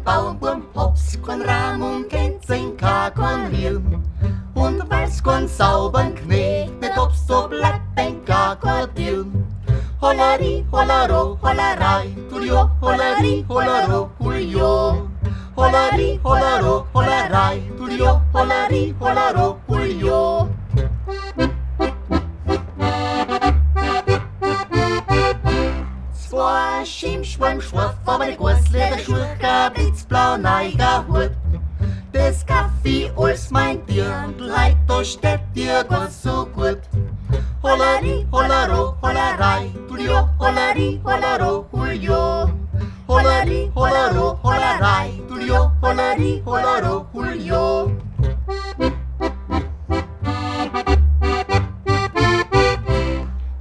Baum, Hops, Korn Rahm und Känzchen, Korn Riel. Und weil's Korn saubern Knecht, nicht ob's so bleibt, ein Krokodil. Hollari, hollaro, hollerei, tulio, hollari, hollaro, hulio. Hollari, hollaro, hollerei, tulio, hollari, hollaro, hulio. Zwei Schimmschwamm, Schwaff, aber die Gursleder, Schurka, blitzblau, neiger Hut. Das Kaffee, alles mein Dirndl, heit, da steht dir ganz so gut. Hollari, hollaro, hollerei, tulio, hollari, hollaro, hulio. Hollari, hollaro, hollerei, tulio, hollari, hollaro, hulio.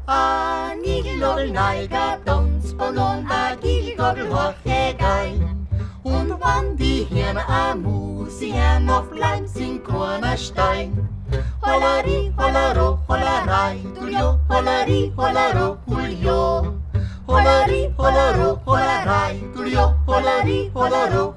A Nigelgogel, neiger, Tanzbahn und a Gigelgogel, Hochegein. Und wann die Hirne am Musi hören, auf Leim synchroner Stein. Hollari, hollaro, hollerei, tulio, hollari, hollaro, hulio. Hollari, hollaro, hollerei, tulio, hollari, hollaro,